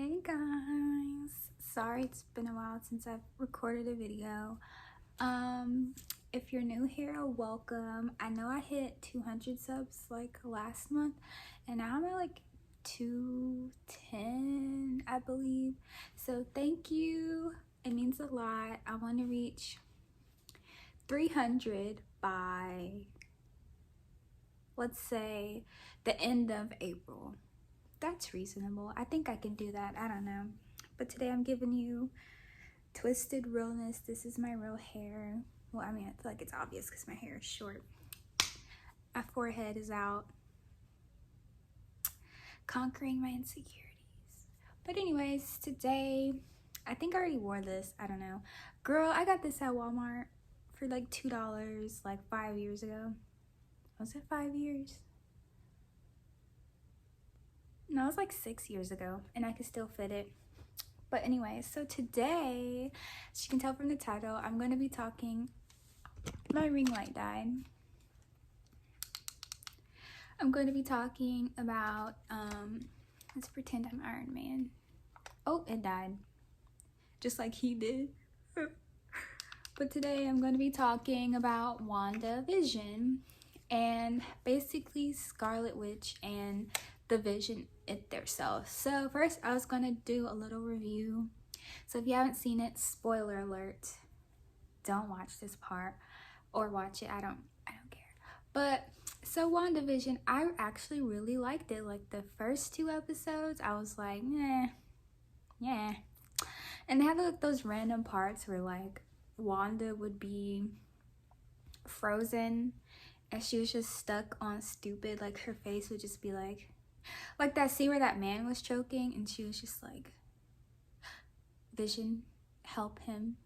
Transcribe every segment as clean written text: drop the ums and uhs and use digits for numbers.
Hey guys, sorry it's been a while since I've recorded a video. If you're new here, welcome. I know I hit 200 subs like last month and now I'm at like 210, I believe. So thank you, it means a lot. I want to reach 300 by, let's say, the end of April. That's reasonable. I think I can do that. I don't know. But today I'm giving you twisted realness. This is my real hair. Well, I mean, I feel like it's obvious because my hair is short. My forehead is out. Conquering my insecurities. But anyways, today, I think I already wore this. I don't know. Girl, I got this at Walmart for like $2 like 5 years ago. Was it 5 years? No, it was like 6 years ago and I could still fit it. But anyway, so today, as you can tell from the title, I'm going to be talking, my ring light died. I'm going to be talking about, let's pretend I'm Iron Man. Oh, it died. Just like he did. But today I'm going to be talking about Wandavision and basically Scarlet Witch and the Vision it themselves. So first I was gonna do a little review. So if you haven't seen it, spoiler alert, don't watch this part or watch it. I don't care. But so Wandavision, I actually really liked it. Like the first 2 episodes, I was like, yeah. And they had like those random parts where like Wanda would be frozen and she was just stuck on stupid, like her face would just be like that scene where that man was choking and she was just like, Vision, help him.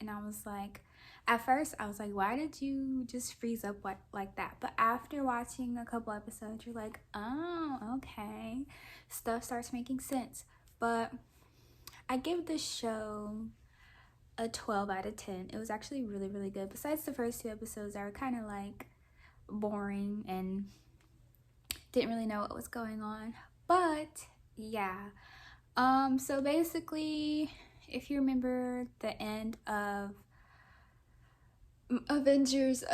And I was like, at first I was like, why did you just freeze up like that? But after watching a couple episodes, you're like, oh, okay, stuff starts making sense. But I give this show a 12 out of 10. It was actually really good. Besides the first 2 episodes that were kind of like boring and didn't really know what was going on. But yeah, so basically, if you remember the end of Avengers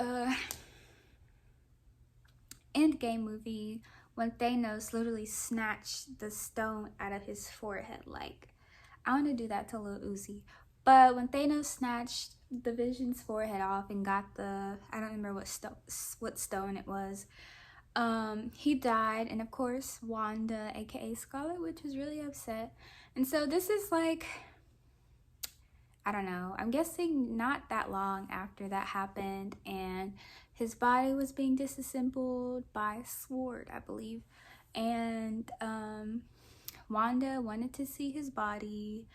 Endgame movie, when Thanos literally snatched the stone out of his forehead, like, I want to do that to Lil Uzi. But when Thanos snatched the Vision's forehead off and got the, I don't remember what stone it was, he died. And of course Wanda, aka Scarlet Witch, was really upset. And so this is like, I don't know, I'm guessing not that long after that happened and his body was being disassembled by Sword, I believe. And Wanda wanted to see his body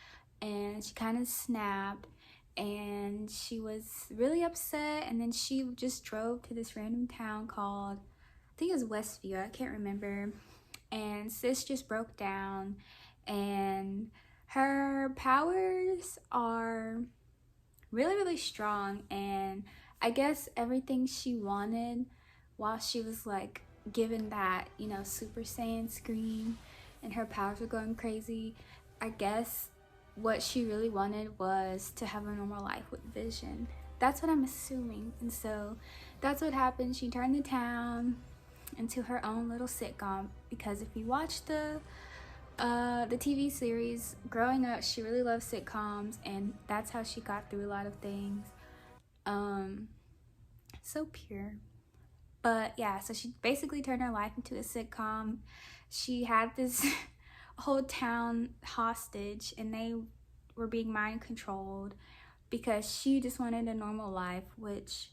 and she kind of snapped and she was really upset. And then she just drove to this random town called, I think it was Westview, I can't remember. And sis just broke down and her powers are really strong. And I guess everything she wanted while she was like given that, you know, Super Saiyan scream and her powers were going crazy, I guess what she really wanted was to have a normal life with Vision. That's what I'm assuming. And so that's what happened. She turned the town into her own little sitcom, because if you watch the TV series growing up, she really loved sitcoms and that's how she got through a lot of things. So pure. But yeah, so she basically turned her life into a sitcom. She had this whole town hostage and they were being mind controlled because she just wanted a normal life, which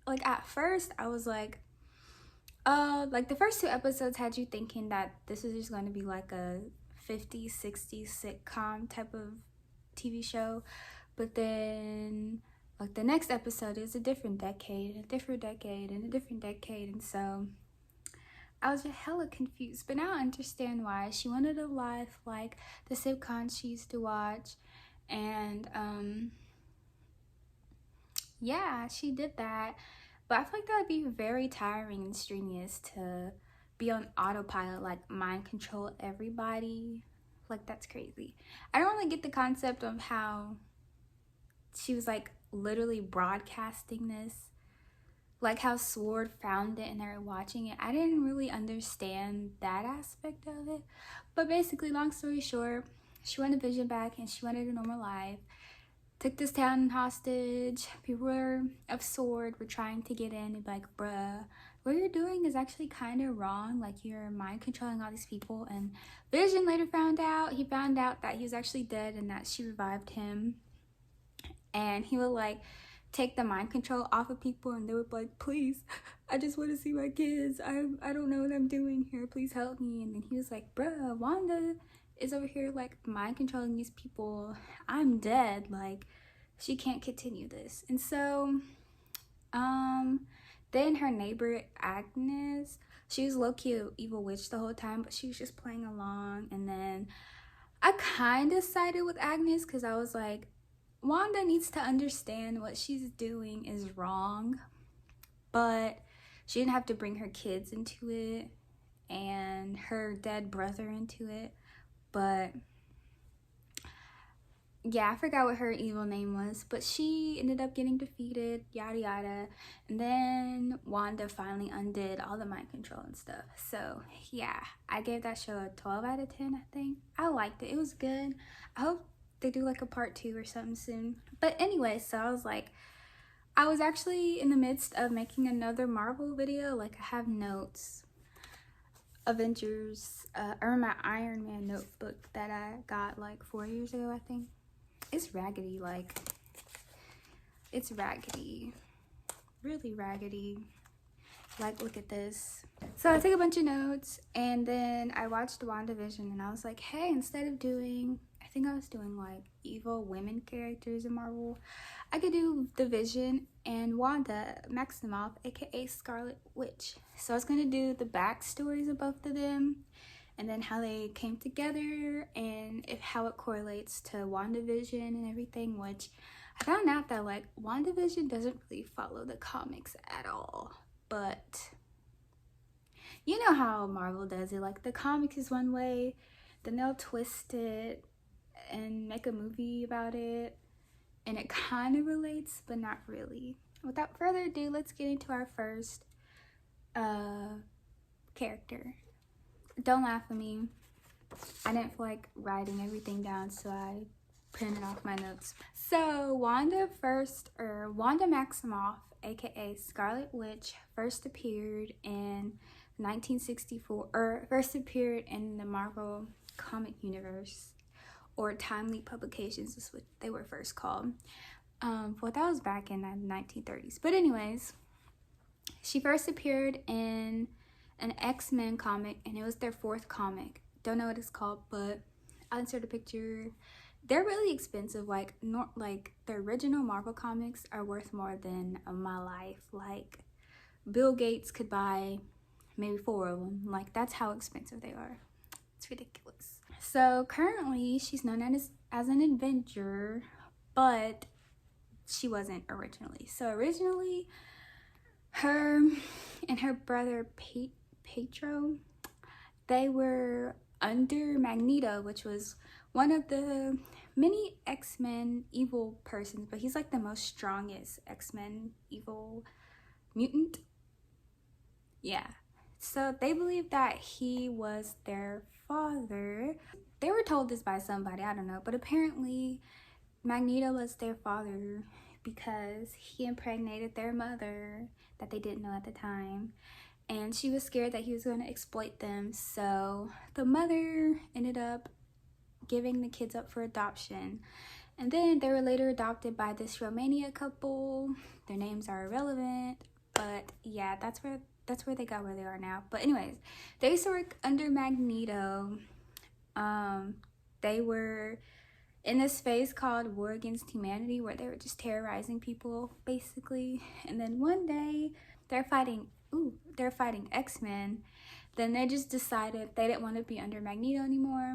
like at first I was like the first 2 episodes had you thinking that this is just going to be like a 50s, 60s sitcom type of TV show. But then like the next episode is a different decade, and a different decade, and a different decade. And so I was just hella confused. But now I understand why. She wanted a life like the sitcoms she used to watch. And yeah, she did that. But I feel like that would be very tiring and strenuous to be on autopilot, like mind control everybody. Like, that's crazy. I don't really get the concept of how she was like literally broadcasting this, like how Sword found it and they were watching it. I didn't really understand that aspect of it. But basically, long story short, she wanted Vision back and she wanted a normal life. Took this town hostage. People of Sword were trying to get in and be like, bruh, what you're doing is actually kind of wrong. Like, you're mind controlling all these people. And Vision later found out, he found out that he was actually dead and that she revived him. And he would like take the mind control off of people and they would be like, please, I just want to see my kids. I don't know what I'm doing here. Please help me. And then he was like, bruh, Wanda is over here like mind controlling these people. I'm dead. Like, she can't continue this. And so then her neighbor Agnes, she was low-key an evil witch the whole time, but she was just playing along. And then I kind of sided with Agnes because I was like, Wanda needs to understand what she's doing is wrong, but she didn't have to bring her kids into it and her dead brother into it. But yeah, I forgot what her evil name was, but she ended up getting defeated, yada yada. And then Wanda finally undid all the mind control and stuff. So yeah, I gave that show a 12 out of 10, I think. I liked it. It was good. I hope they do like a part 2 or something soon. But anyway, so I was like, I was actually in the midst of making another Marvel video. Like, I have notes, Avengers, or my Iron Man notebook that I got like 4 years ago, I think. It's raggedy, like, it's raggedy, really raggedy. Like, look at this. So I took a bunch of notes and then I watched Wandavision and I was like, hey, instead of doing, I think I was doing like evil women characters in Marvel, I could do the Vision and Wanda Maximoff, aka Scarlet Witch. So I was gonna do the backstories of both of them and then how they came together and how it correlates to Wandavision and everything, which I found out that like Wandavision doesn't really follow the comics at all. But you know how Marvel does it, like the comics is one way, then they'll twist it and make a movie about it, and it kind of relates, but not really. Without further ado, let's get into our first character. Don't laugh at me. I didn't feel like writing everything down, so I printed off my notes. So Wanda Maximoff, aka Scarlet Witch, first appeared in 1964, or first appeared in the Marvel comic universe, or Timely Publications is what they were first called. Well, that was back in the 1930s. But anyways, she first appeared in an X-Men comic, and it was their 4th comic. Don't know what it's called, but I'll insert a picture. They're really expensive. Like, the original Marvel comics are worth more than my life. Like, Bill Gates could buy maybe 4 of them. Like, that's how expensive they are. It's ridiculous. So currently she's known as an Avenger, but she wasn't originally. So originally her and her brother Pietro, they were under Magneto, which was one of the many X-Men evil persons, but he's like the most strongest X-Men evil mutant. Yeah. So they believe that he was their father. They were told this by somebody, I don't know, but apparently Magneto was their father because he impregnated their mother that they didn't know at the time, and she was scared that he was going to exploit them. So the mother ended up giving the kids up for adoption, and then they were later adopted by this Romania couple. Their names are irrelevant, but yeah, that's where they got where they are now. But anyways, they used to work under Magneto. They were in this phase called War Against Humanity, where they were just terrorizing people basically. And then one day they're fighting X-Men. Then they just decided they didn't want to be under Magneto anymore.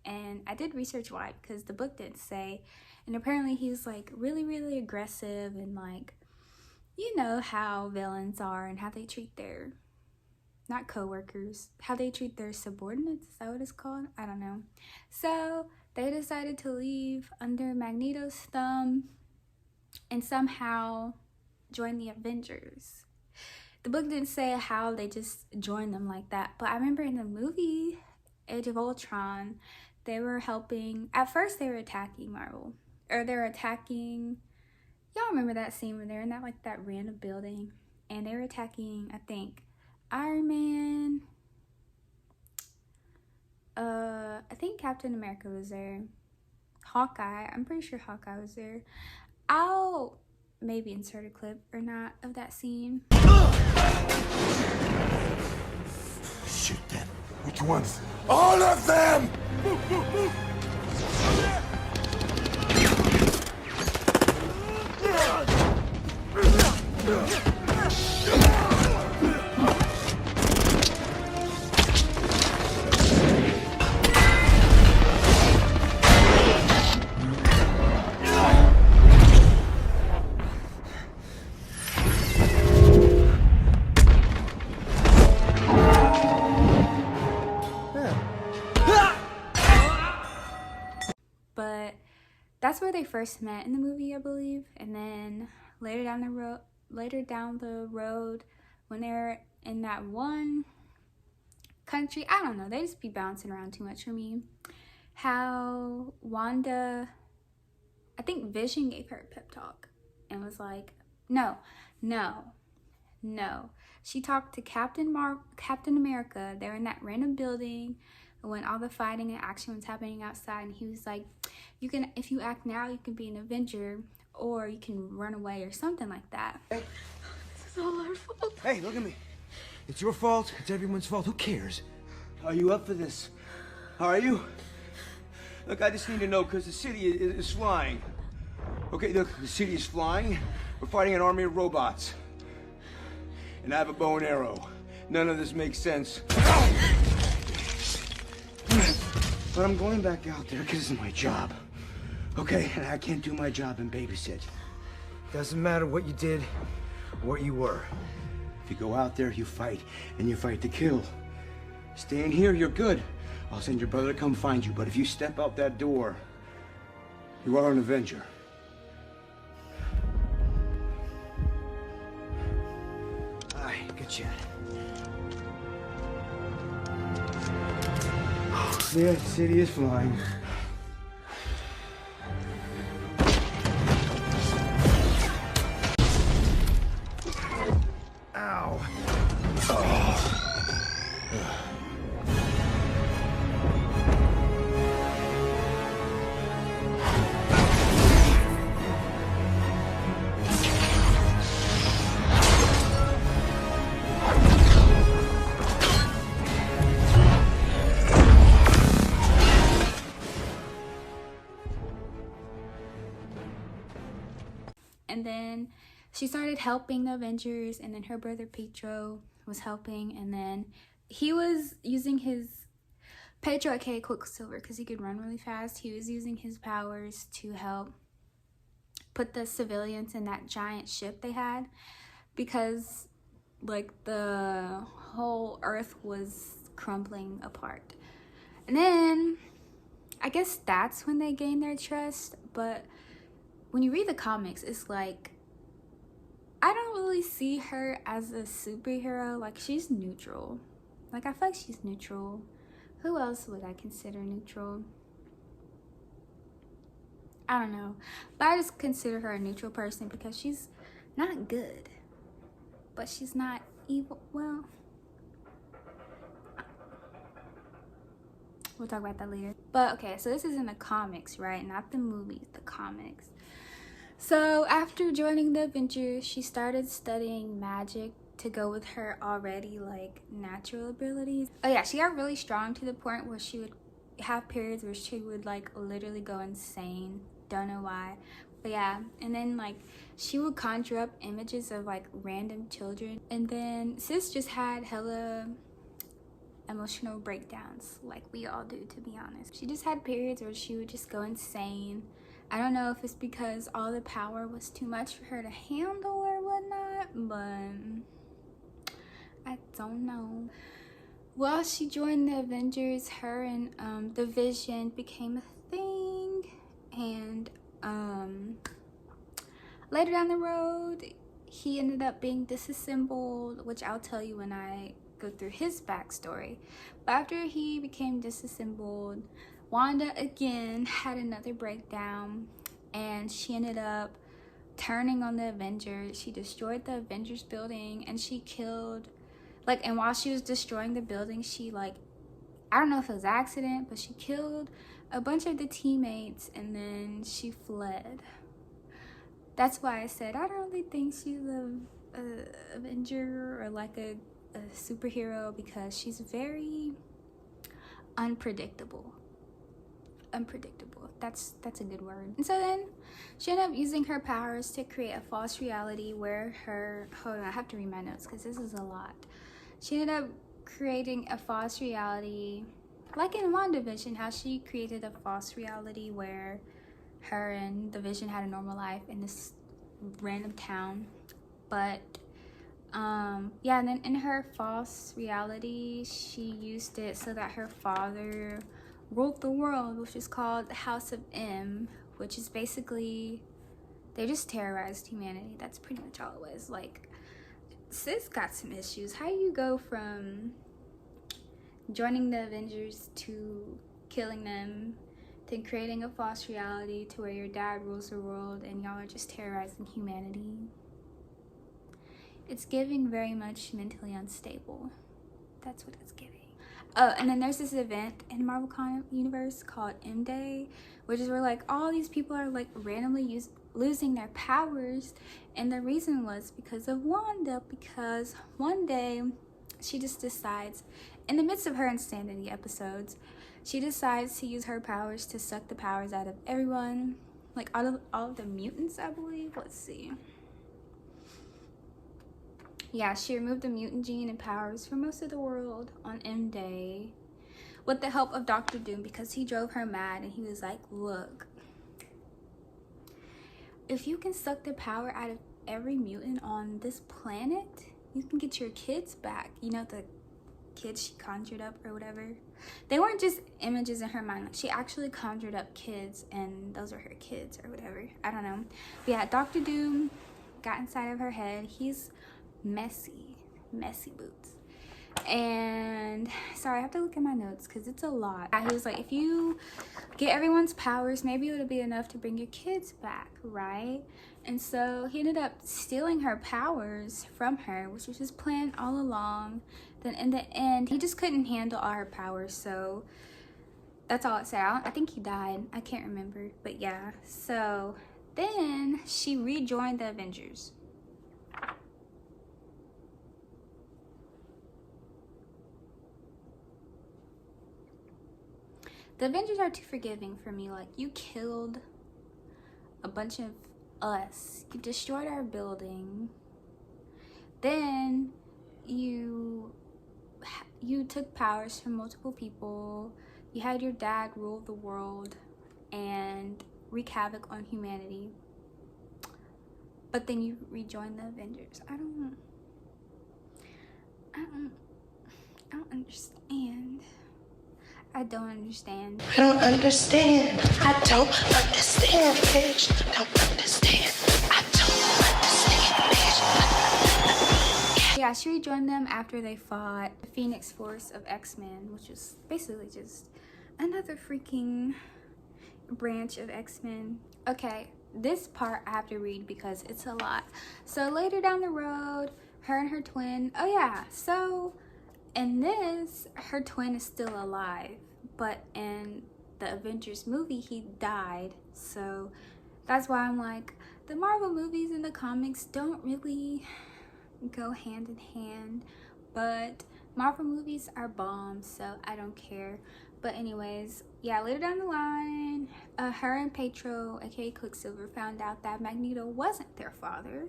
And I did research why, because the book didn't say. And apparently he was like really, really aggressive, and like, you know how villains are and how they treat their, not co-workers, how they treat their subordinates. Is that what it's called? I don't know. So they decided to leave under Magneto's thumb and somehow join the Avengers. The book didn't say how they just joined them like that, but I remember in the movie Age of Ultron, they were helping. At first they were attacking Marvel, or they were attacking, y'all remember that scene when they're in that like that random building and they were attacking, I think, Iron Man, I think Captain America was there, Hawkeye, I'm pretty sure Hawkeye was there. I'll maybe insert a clip or not of that scene. Shoot them. Which ones? All of them! But that's where they first met in the movie, I believe. And then later down the road, when they're in that one country, I don't know, they just be bouncing around too much for me. How Wanda, I think Vision gave her a pep talk and was like, no. She talked to Captain America. They're in that random building when all the fighting and action was happening outside, and he was like, you can, if you act now, you can be an Avenger, or you can run away or something like that. Hey. This is all our fault. Hey, look at me. It's your fault. It's everyone's fault. Who cares? Are you up for this? Are you? Look, I just need to know, because the city is flying. Okay, look, the city is flying. We're fighting an army of robots. And I have a bow and arrow. None of this makes sense. But I'm going back out there because it's my job. Okay, and I can't do my job and babysit. Doesn't matter what you did, or what you were. If you go out there, you fight, and you fight to kill. Staying here, you're good. I'll send your brother to come find you, but if you step out that door, you are an Avenger. Aye, good chat. Yeah, the city is flying. Ow. And then she started helping the Avengers, and then her brother Pietro was helping, and then he was using his Pietro, aka Quicksilver, because he could run really fast. He was using his powers to help put the civilians in that giant ship they had, because like the whole earth was crumbling apart. And then I guess that's when they gained their trust. But when you read the comics, it's like, I don't really see her as a superhero. Like, she's neutral. Like, I feel like she's neutral. Who else would I consider neutral? I don't know. But I just consider her a neutral person because she's not good, but she's not evil. Well, we'll talk about that later. But okay, so this is in the comics, right? Not the movies, the comics. So after joining the Avengers, she started studying magic to go with her already like natural abilities. Oh yeah, she got really strong to the point where she would have periods where she would like literally go insane. Don't know why, but yeah. And then like she would conjure up images of like random children, and then sis just had hella emotional breakdowns like we all do, to be honest. She just had periods where she would just go insane. I don't know if it's because all the power was too much for her to handle or whatnot, but I don't know. Well, she joined the Avengers. Her and the Vision became a thing, and later down the road, he ended up being disassembled, which I'll tell you when I go through his backstory. But after he became disassembled, Wanda again had another breakdown, and she ended up turning on the Avengers. She destroyed the Avengers building, and she killed, like, and while she was destroying the building, she, like, I don't know if it was an accident, but she killed a bunch of the teammates, and then she fled. That's why I said I don't really think she's a Avenger or like a superhero, because she's very unpredictable. That's a good word. And so then she ended up using her powers to create a false reality where her, hold on, I have to read my notes because this is a lot. She ended up creating a false reality, like in Wandavision, how she created a false reality where her and the Vision had a normal life in this random town. But yeah, and then in her false reality, she used it so that her father ruled the world, which is called the House of M, which is basically, they just terrorized humanity. That's pretty much all it was. Like, sis got some issues. How do you go from joining the Avengers to killing them, then creating a false reality to where your dad rules the world and y'all are just terrorizing humanity? It's giving very much mentally unstable. That's what it's giving. Oh, and then there's this event in Marvel universe called M-Day, which is where like all these people are like randomly losing their powers, and the reason was because of Wanda, because one day she just decides, in the midst of her insanity episodes, she decides to use her powers to suck the powers out of everyone, like all of the mutants, I believe. Let's see. Yeah, she removed the mutant gene and powers from most of the world on M-Day with the help of Dr. Doom, because he drove her mad, and he was like, look, if you can suck the power out of every mutant on this planet, you can get your kids back. You know, the kids she conjured up or whatever. They weren't just images in her mind. Like, she actually conjured up kids, and those are her kids or whatever. I don't know. But yeah, Dr. Doom got inside of her head. He's messy boots. And sorry, I have to look at my notes because it's a lot. He was like, if you get everyone's powers, maybe it'll be enough to bring your kids back, right? And so he ended up stealing her powers from her, which was his plan all along. Then in the end, he just couldn't handle all her powers, so that's all it said. I think he died. I can't remember, but yeah. So then she rejoined the Avengers. The Avengers are too forgiving for me. Like, you killed a bunch of us. You destroyed our building. Then you took powers from multiple people. You had your dad rule the world and wreak havoc on humanity. But then you rejoined the Avengers. I don't understand. I don't understand. I don't understand. I don't understand, bitch. I don't understand. I don't understand, bitch. Yeah, she rejoined them after they fought the Phoenix Force of X-Men, which is basically just another freaking branch of X-Men. Okay, this part I have to read because it's a lot. So later down the road, her and her twin, oh yeah, so in this, her twin is still alive, but in the Avengers movie, he died. So that's why I'm like, the Marvel movies and the comics don't really go hand in hand, but Marvel movies are bombs, so I don't care. But anyways, yeah, later down the line, her and Pietro, aka Quicksilver, found out that Magneto wasn't their father,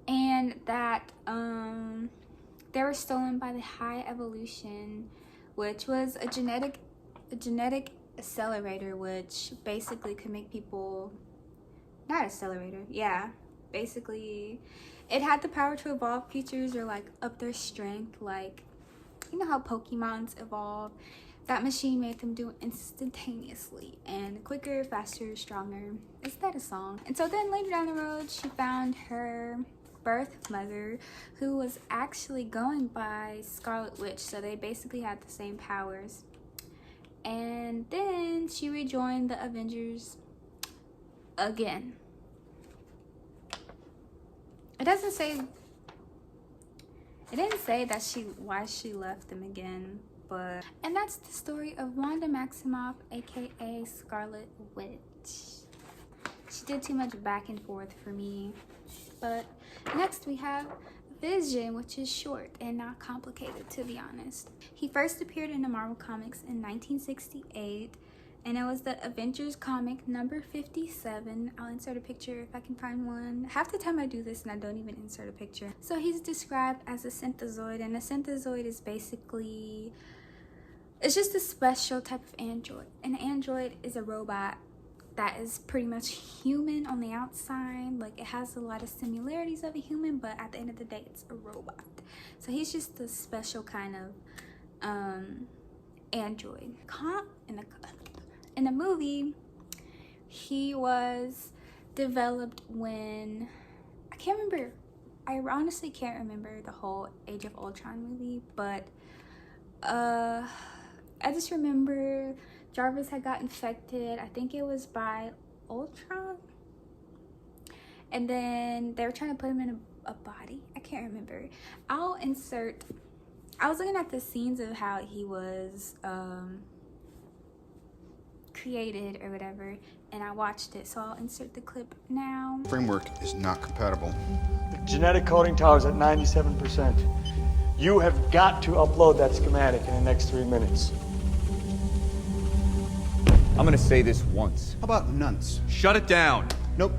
and that they were stolen by the High Evolution, which was a genetic accelerator, which basically could make people, not accelerator, yeah, basically It had the power to evolve creatures or like up their strength, like you know how Pokemons evolve. That machine made them do it instantaneously and quicker, faster, stronger. Is that a song? And so then later down the road, she found her birth mother, who was actually going by Scarlet Witch. So they basically had the same powers. And then she rejoined the Avengers again. It didn't say that why she left them again, but and that's the story of Wanda Maximoff, aka Scarlet Witch. She did too much back and forth for me. But next we have Vision, which is short and not complicated, to be honest. He first appeared in the Marvel Comics in 1968, and it was the Avengers comic number 57. I'll insert a picture if I can find one. Half the time I do this and I don't even insert a picture. So he's described as a synthezoid, and a synthezoid is basically, it's just a special type of android. An android is a robot that is pretty much human on the outside. Like, it has a lot of similarities of a human, but at the end of the day, it's a robot. So he's just a special kind of android. In the movie, he was developed when, I can't remember. I honestly can't remember the whole Age of Ultron movie, but I just remember Jarvis had got infected. I think it was by Ultron. And then they were trying to put him in a body. I can't remember. I was looking at the scenes of how he was created or whatever, and I watched it, so I'll insert the clip now. Framework is not compatible. The genetic coding tower is at 97%. You have got to upload that schematic in the next 3 minutes. I'm gonna say this once. How about nunts? Shut it down. Nope,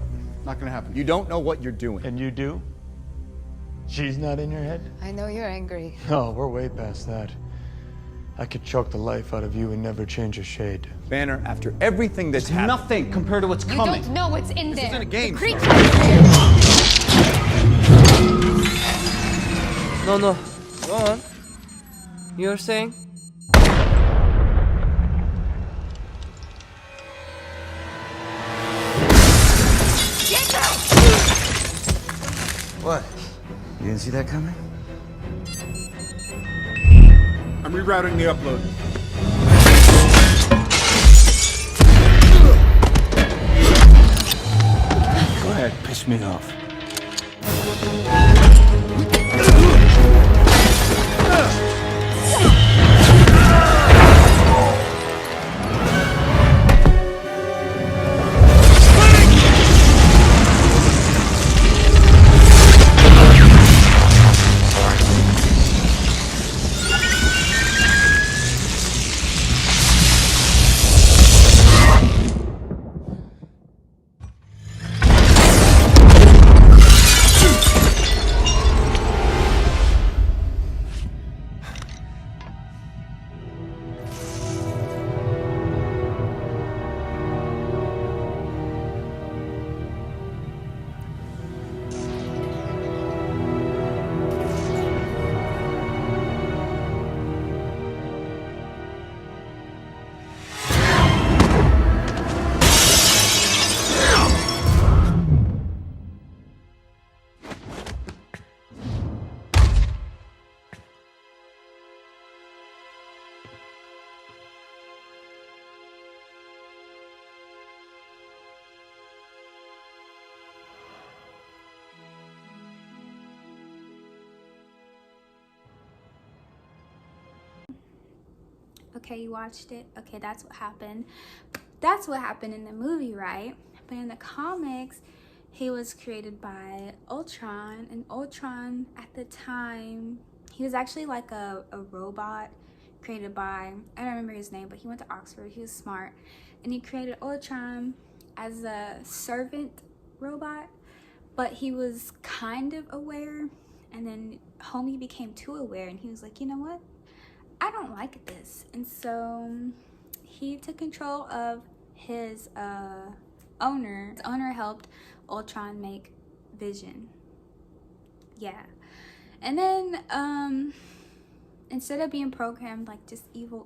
not gonna happen. You don't know what you're doing. And you do? She's not in your head? I know you're angry. No, we're way past that. I could choke the life out of you and never change a shade. Banner, after everything that's happened. Nothing compared to what's You coming. don't know what's in there. This isn't a game. The creature. No. Go on. You're saying? What? You didn't see that coming? I'm rerouting the upload. Go ahead, piss me off. Okay, you watched it. Okay, that's what happened. That's what happened in the movie, right? But in the comics, he was created by Ultron, and Ultron at the time, he was actually like a robot created by, I don't remember his name, but he went to Oxford. He was smart, and he created Ultron as a servant robot, but he was kind of aware, and then homie became too aware, and he was like, you know what, I don't like this. And so he took control of his owner. His owner helped Ultron make Vision. yeah. And then instead of being programmed like just evil,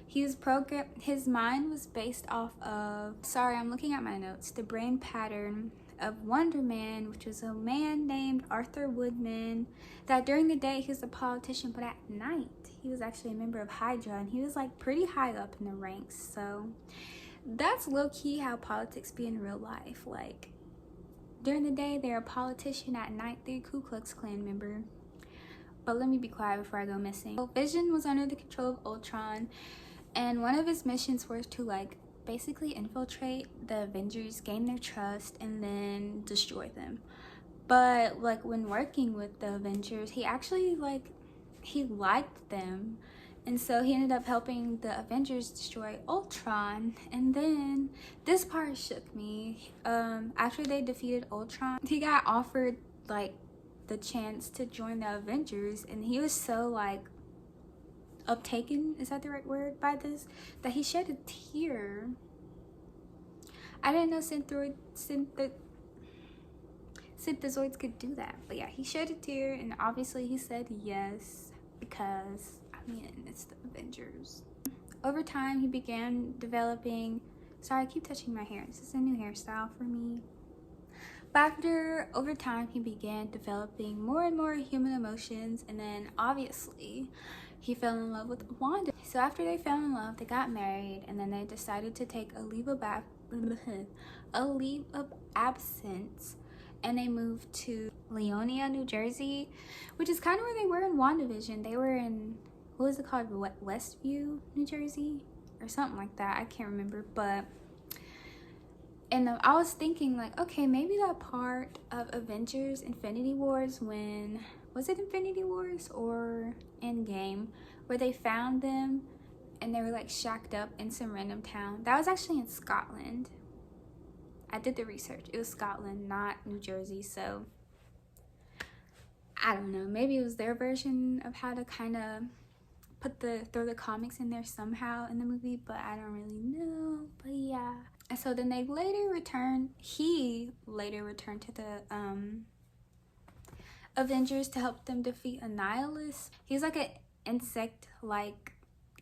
he was programmed, his mind was based off of, sorry, I'm looking at my notes, the brain pattern of Wonder Man, which was a man named Arthur Woodman, that during the day he was a politician, but at night he was actually a member of Hydra, and he was like pretty high up in the ranks. So that's low-key how politics be in real life. Like, during the day they're a politician, at night they're a Ku Klux Klan member. But let me be quiet before I go missing. So Vision was under the control of Ultron, and one of his missions was to like basically infiltrate the Avengers, gain their trust, and then destroy them. But like when working with the Avengers, he actually he liked them, and so he ended up helping the Avengers destroy Ultron. And then this part shook me. After they defeated Ultron, he got offered like the chance to join the Avengers, and he was so like uptaken, is that the right word, by this, that he shed a tear. I didn't know synthezoids could do that, but yeah, he shed a tear, and obviously he said yes, because I mean, it's the Avengers. Over time he began developing, sorry, I keep touching my hair, this is a new hairstyle for me. But over time, he began developing more and more human emotions, and then obviously, he fell in love with Wanda. So after they fell in love, they got married, and then they decided to take a leave of absence, and they moved to Leonia, New Jersey, which is kind of where they were in Wandavision. They were in, what was it called, Westview, New Jersey, or something like that. I can't remember, but. And I was thinking like, okay, maybe that part of Avengers Infinity Wars, when, was it Infinity Wars or Endgame, where they found them and they were like shacked up in some random town. That was actually in Scotland. I did the research. It was Scotland, not New Jersey. So I don't know, maybe it was their version of how to kind of throw the comics in there somehow in the movie, but I don't really know. But yeah. And so then he later returned to the Avengers to help them defeat Annihilus. He's like an insect-like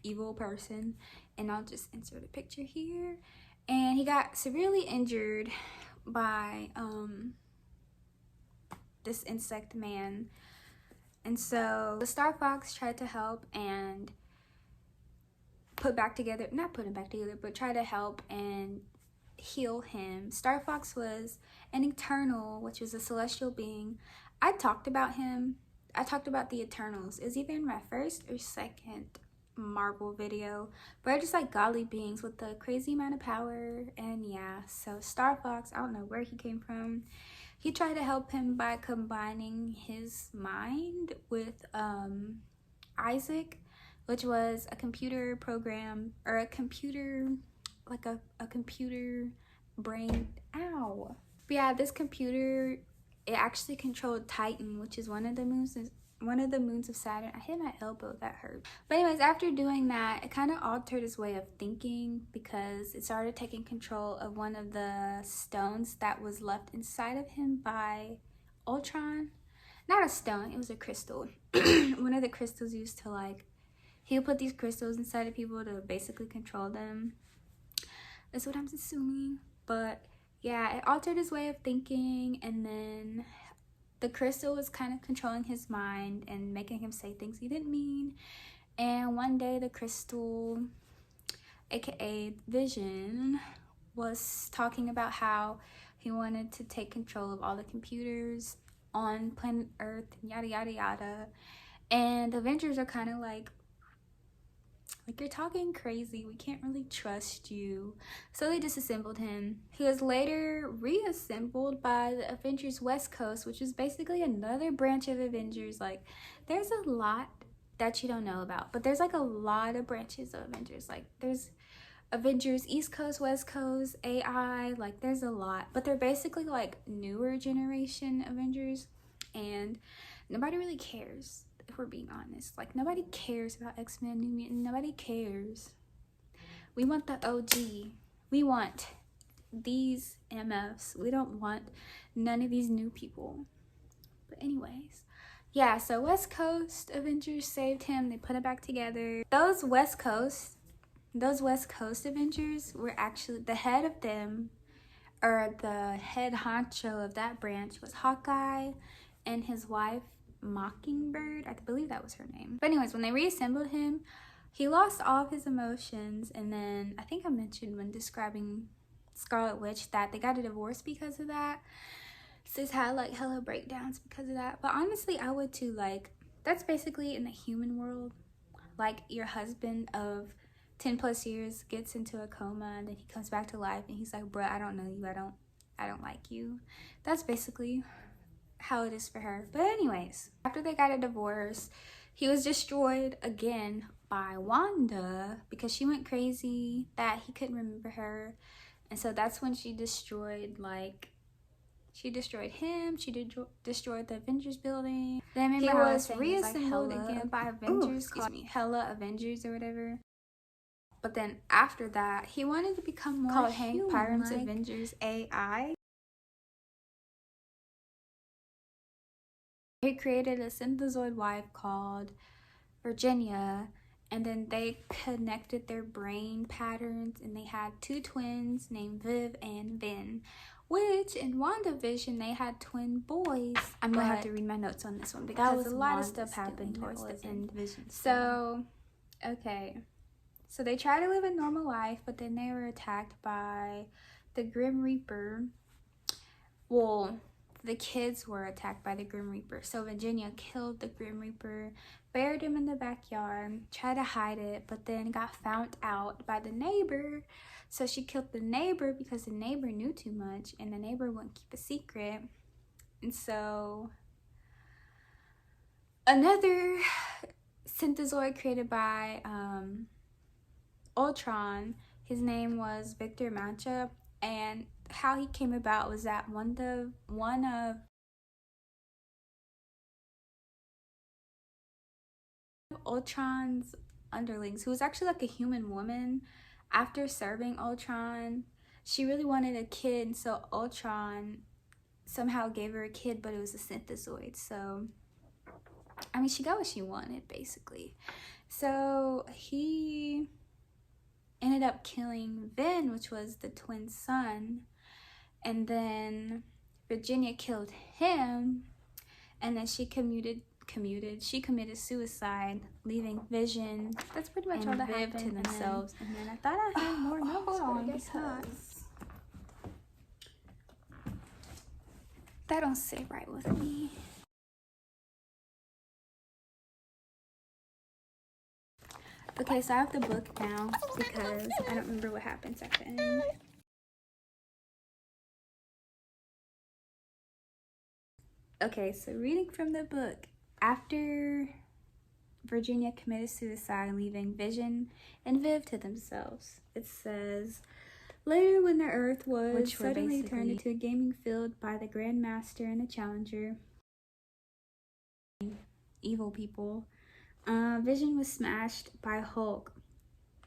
evil person, and I'll just insert a picture here. And he got severely injured by this insect man. And so the Star Fox tried to help and try to help and heal him. Star Fox was an Eternal, which was a celestial being. I talked about him. I talked about the Eternals. It was either in my first or second Marvel video, but I just like godly beings with a crazy amount of power. And yeah, so Star Fox, I don't know where he came from. He tried to help him by combining his mind with Isaac, which was a computer program, or a computer, like a computer brain. Ow. But yeah, this computer, it actually controlled Titan, which is one of the moons of Saturn. I hit my elbow, that hurt. But anyways, after doing that, it kind of altered his way of thinking, because it started taking control of one of the stones that was left inside of him by Ultron. Not a stone, it was a crystal. One of the crystals used to like, he would put these crystals inside of people to basically control them. That's what I'm assuming. But yeah, it altered his way of thinking, and then the crystal was kind of controlling his mind and making him say things he didn't mean. And one day the crystal, aka Vision, was talking about how he wanted to take control of all the computers on planet Earth, yada yada yada. And the Avengers are kind of like, you're talking crazy, we can't really trust you. So they disassembled him. He was later reassembled by the Avengers West Coast, which is basically another branch of Avengers. Like, there's a lot that you don't know about, but there's like a lot of branches of Avengers. Like, there's Avengers East Coast, West Coast, AI, like there's a lot, but they're basically like newer generation Avengers, and nobody really cares. If we're being honest, like nobody cares about X-Men, New Mutant, nobody cares. We want the OG. We want these MFs. We don't want none of these new people. But anyways, yeah, so West Coast Avengers saved him. They put it back together. Those West Coast Avengers were actually, the head of them, or the head honcho of that branch, was Hawkeye and his wife Mockingbird. I believe that was her name. But anyways, when they reassembled him, he lost all of his emotions. And then I think I mentioned when describing Scarlet Witch that they got a divorce because of that. Sis had like hella breakdowns because of that. But honestly, I would too. Like, that's basically in the human world. Like, your husband of 10 plus years gets into a coma and then he comes back to life and he's like, bruh, I don't know you, I don't like you. That's basically how it is for her. But anyways, after they got a divorce, he was destroyed again by Wanda because she went crazy that he couldn't remember her. And so that's when she destroyed, like, she destroyed him. She destroyed the Avengers building. Then remember he was reassembled again by Avengers, hella Avengers or whatever. But then after that, he wanted to become more called Hank Pym's Avengers AI. He created a synthezoid wife called Virginia, and then they connected their brain patterns, and they had 2 twins named Viv and Vin, which in WandaVision they had twin boys. I'm gonna have to read my notes on this one because a lot of stuff happened towards the end. So, okay. So they tried to live a normal life, but then they were attacked by the Grim Reaper. Well, the kids were attacked by the Grim Reaper. So Virginia killed the Grim Reaper, buried him in the backyard, tried to hide it, but then got found out by the neighbor. So she killed the neighbor because the neighbor knew too much and the neighbor wouldn't keep a secret. And so another synthezoid created by Ultron, his name was Victor Mancha, and how he came about was that one of Ultron's underlings, who was actually like a human woman, after serving Ultron, she really wanted a kid, so Ultron somehow gave her a kid, but it was a synthezoid. So I mean, she got what she wanted basically. So he ended up killing Vin, which was the twin son, and then Virginia killed him, and then she committed suicide, leaving Vision, that's pretty much all that happened, to themselves. And then I thought I had more notes, but I guess not. That don't sit right with me. Okay, so I have the book now because I don't remember what happens at the end. Okay, so reading from the book. After Virginia committed suicide, leaving Vision and Viv to themselves, it says, later when the Earth was suddenly turned into a gaming field by the Grandmaster and the Challenger, evil people, Vision was smashed by Hulk,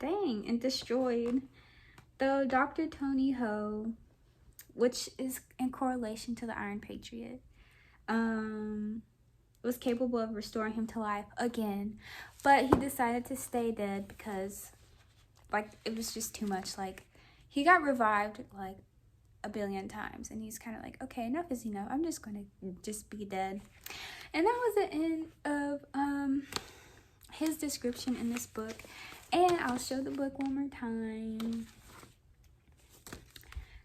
dang, and destroyed, though Dr. Tony Ho, which is in correlation to the Iron Patriot, was capable of restoring him to life again, but he decided to stay dead because, like, it was just too much. Like, he got revived like a billion times, and he's kind of like, okay, enough is enough. I'm just gonna be dead. And that was the end of his description in this book, and I'll show the book one more time.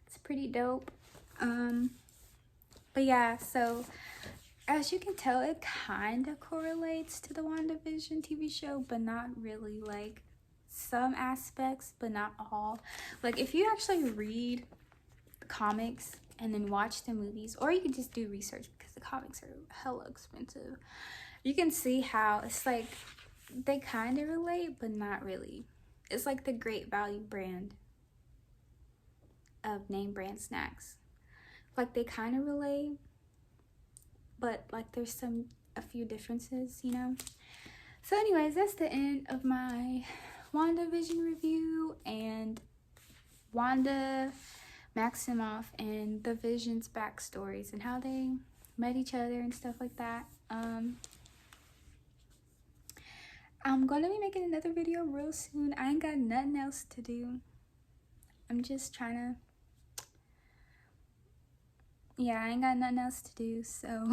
It's pretty dope. But yeah, so as you can tell, it kind of correlates to the WandaVision TV show, but not really. Like, some aspects, but not all. Like, if you actually read the comics and then watch the movies, or you can just do research because the comics are hella expensive, you can see how it's like they kind of relate, but not really. It's like the Great Value brand of name brand snacks. Like, they kind of relate, but like there's a few differences, you know. So anyways, that's the end of my WandaVision review and Wanda Maximoff and the Vision's backstories and how they met each other and stuff like that. I'm gonna be making another video real soon. I ain't got nothing else to do. I'm just trying to, yeah, I ain't got nothing else to do, so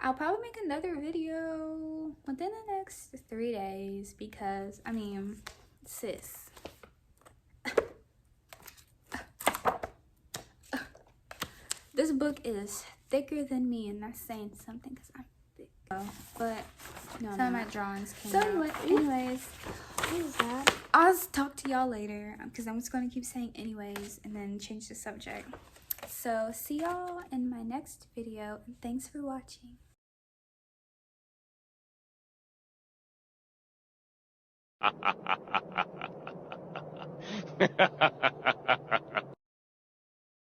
I'll probably make another video within the next 3 days because, I mean, sis. This book is thicker than me, and that's saying something because I'm thick. But no, some of my drawings came out. Anyways, what is that? I'll talk to y'all later because I'm just going to keep saying anyways and then change the subject. So see y'all in my next video, and thanks for watching. Ha ha ha ha ha ha.